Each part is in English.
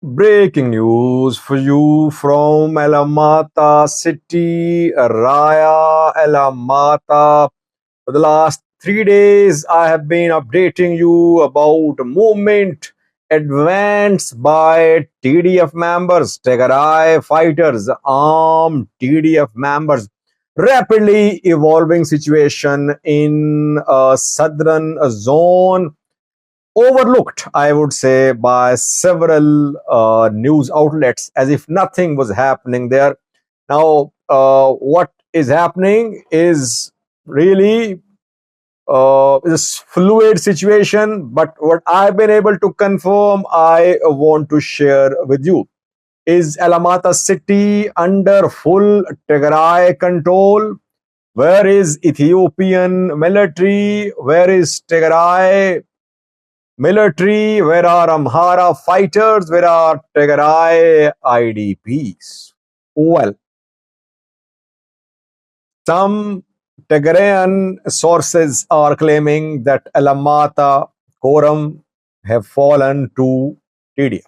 Breaking news for you from Alamata city, Raya Alamata. For the last 3 days, I have been updating you about a movement advanced by TDF members, Tigray fighters, armed TDF members. Rapidly evolving situation in a southern zone overlooked, I would say, by several news outlets as if nothing was happening there. Now, what is happening is really this fluid situation, but what I've been able to confirm, I want to share with you. Is Alamata city under full Tigray control? Where is Ethiopian military? Where is Tigray military? Where are Amhara fighters? Where are Tigray IDPs? Well, some Tigrayan sources are claiming that Alamata, Koram have fallen to TDF.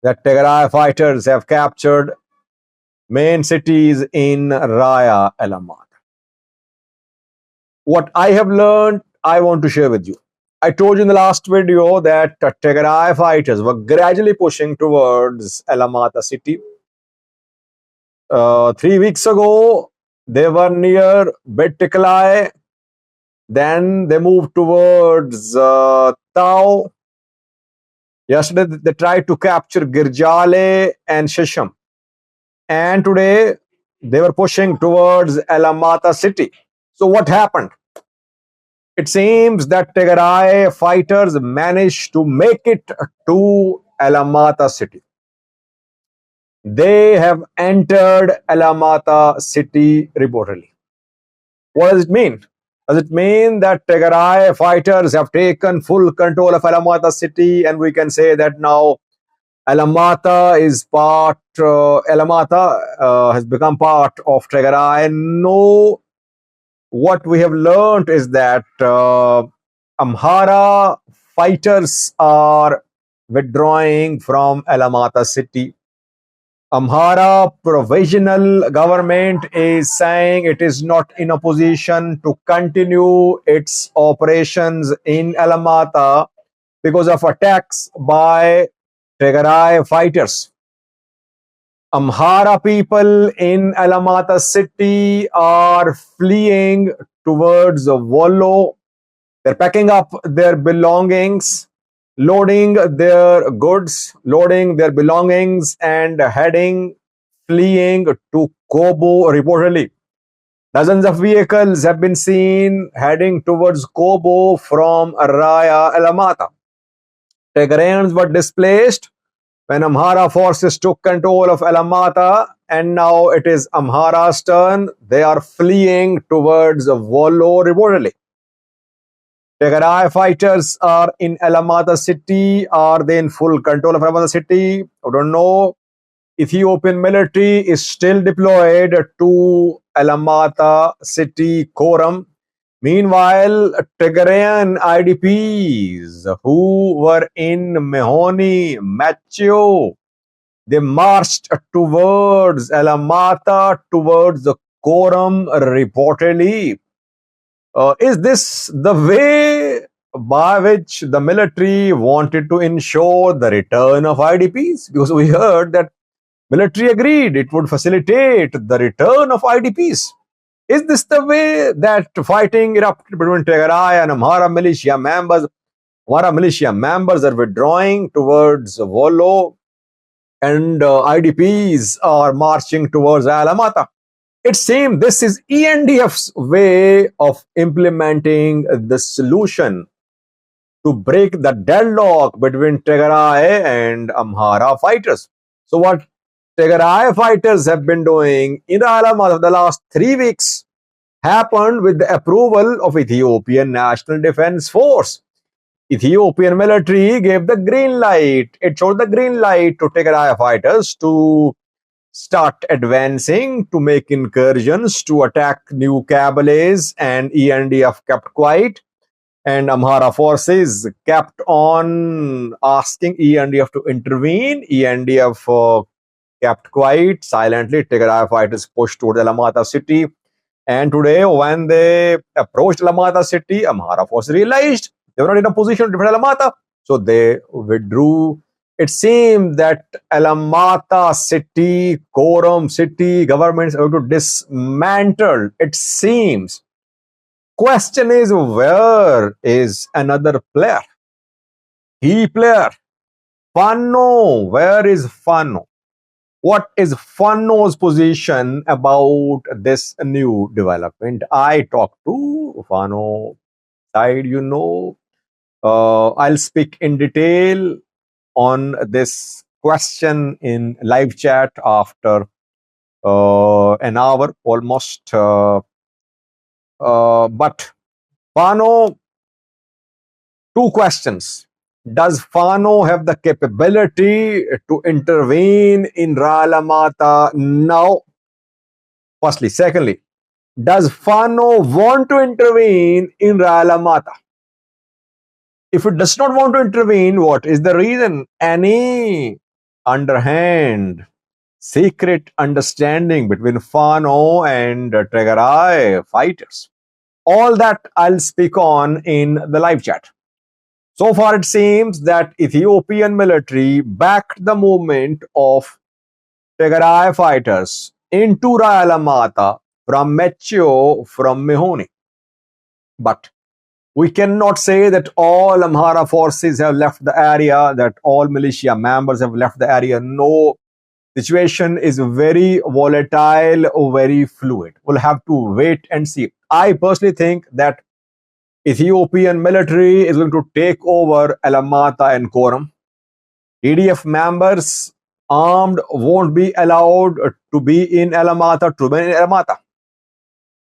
That Tigray fighters have captured main cities in Raya Alamata. What I have learned, I want to share with you. I told you in the last video that Tigray fighters were gradually pushing towards Alamata city. 3 weeks ago, they were near Betiklai. Then they moved towards Tau. Yesterday, they tried to capture Girjale and Shisham. And today, they were pushing towards Alamata city. So what happened? It seems that Tigray fighters managed to make it to Alamata city. They have entered Alamata city reportedly. What does it mean? Does it mean that Tigray fighters have taken full control of Alamata city, and we can say that now Alamata is part, Alamata has become part of Tigray? No. What we have learned is that Amhara fighters are withdrawing from Alamata city. Amhara provisional government is saying it is not in a position to continue its operations in Alamata because of attacks by Tigray fighters. Amhara people in Alamata city are fleeing towards Wollo. They're packing up their belongings, loading their goods, loading their belongings, and fleeing to Kobo reportedly. Dozens of vehicles have been seen heading towards Kobo from Raya Alamata. Tigrayans were displaced when Amhara forces took control of Alamata, and now it is Amhara's turn. They are fleeing towards Wollo reportedly. Tigray fighters are in Alamata city. Are they in full control of Alamata city? I don't know. Ethiopian military is still deployed to Alamata city, Koram. Meanwhile, Tigrayan IDPs who were in Mehoni, Macho, they marched towards Alamata, towards the Koram reportedly. Is this the way by which the military wanted to ensure the return of IDPs? Because we heard that military agreed it would facilitate the return of IDPs. Is this the way that fighting erupted between Tigray and Amhara militia members? Amhara militia members are withdrawing towards Wollo, and IDPs are marching towards Alamata. It seems this is ENDF's way of implementing the solution to break the deadlock between Tigray and Amhara fighters. So what Tigray fighters have been doing in Alamata for the last 3 weeks happened with the approval of Ethiopian National Defense Force. Ethiopian military gave the green light. It showed the green light to Tigray fighters to start advancing, to make incursions, to attack new Kabyles, and ENDF kept quiet. And Amhara forces kept on asking ENDF to intervene. ENDF kept quiet, silently. Tigray fighters pushed toward Alamata city. And today, when they approached Alamata city, Amhara forces realized they were not in a position to defend Alamata. So they withdrew. It seemed that Alamata city, Quorum city governments are going to dismantle. It seems. Question is, where is another player? Key player. Fano. Where is Fano? What is Fano's position about this new development? I talked to Fano side. I'll speak in detail on this question in live chat after an hour almost. But Fano, two questions. Does Fano have the capability to intervene in Ralamata now? Firstly. Secondly, does Fano want to intervene in Ralamata? If it does not want to intervene, what is the reason? Any underhand, secret understanding between Fano and Tigray fighters? All that I'll speak on in the live chat. So far, it seems that Ethiopian military backed the movement of Tigray fighters into Alamata from Mechio, from Mehoni. But we cannot say that all Amhara forces have left the area, that all militia members have left the area. No, situation is very volatile, very fluid. We'll have to wait and see. I personally think that Ethiopian military is going to take over Alamata and Koram. TDF members armed won't be allowed to be in Alamata, to be in Alamata.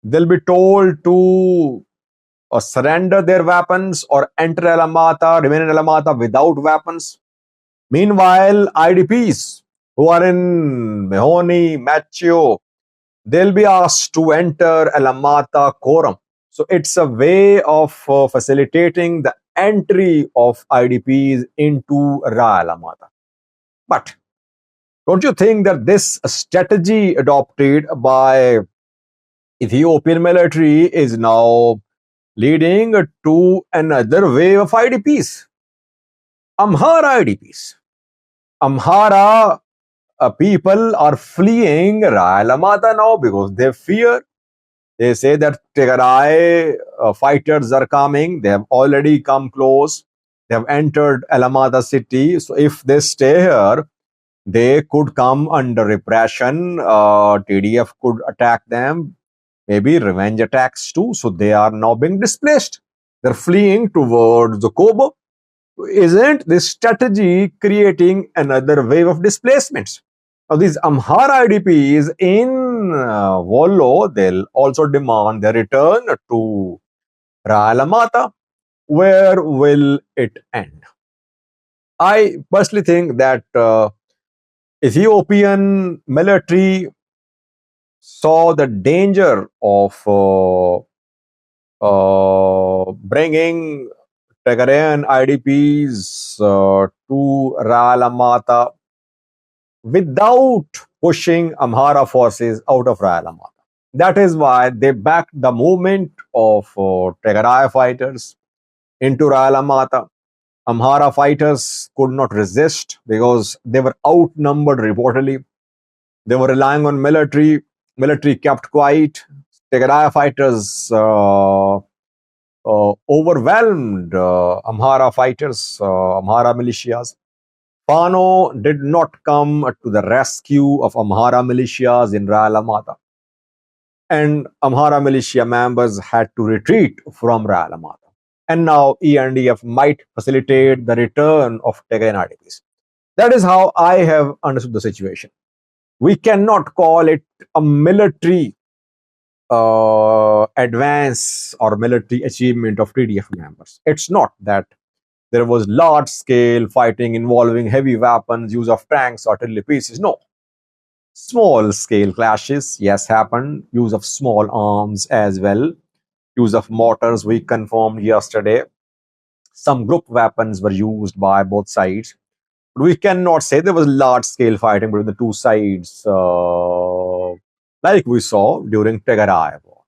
They'll be told to or surrender their weapons or enter Alamata, remain in Alamata without weapons. Meanwhile, IDPs who are in Mehoni, Machio, they'll be asked to enter Alamata Quorum. So it's a way of facilitating the entry of IDPs into Alamata. But don't you think that this strategy adopted by Ethiopian military is now leading to another wave of IDPs? Amhara IDPs. Amhara people are fleeing Alamata now because they fear. They say that Tigray fighters are coming. They have already come close. They have entered Alamata city. So if they stay here, they could come under repression. TDF could attack them. Maybe revenge attacks too. So they are now being displaced. They're fleeing towards the Kobo. Isn't this strategy creating another wave of displacements? Now, these Amhara IDPs in Wollo, they'll also demand their return to Alamata. Where will it end? I personally think that Ethiopian military saw the danger of bringing Tigrayan IDPs to Alamata without pushing Amhara forces out of Alamata. That is why they backed the movement of Tigray fighters into Alamata. Amhara fighters could not resist because they were outnumbered reportedly. They were relying on military. Military kept quiet. Tigray fighters overwhelmed Amhara fighters, Amhara militias. Fano did not come to the rescue of Amhara militias in Alamata. And Amhara militia members had to retreat from Alamata. And now ENDF might facilitate the return of Tigrayan IDPs. That is how I have understood the situation. We cannot call it a military advance or military achievement of TDF members. It's not that there was large scale fighting involving heavy weapons, use of tanks, artillery pieces. No. Small scale clashes, yes, happened. Use of small arms as well. use of mortars we confirmed yesterday. Some group weapons were used by both sides. We cannot say there was large scale fighting between the two sides, like we saw during Tigray war.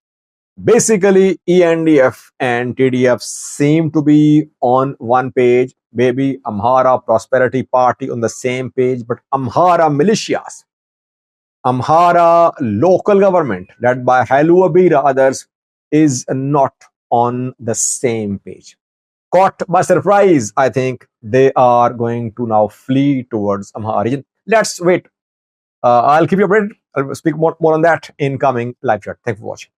Basically, ENDF and TDF seem to be on one page, maybe Amhara Prosperity Party on the same page, but Amhara militias, Amhara local government led by Halu Abira, others, is not on the same page. Caught by surprise, I think they are going to now flee towards Amhara region. Let's wait. I'll keep you updated. I'll speak more on that in coming live chat. Thank you for watching.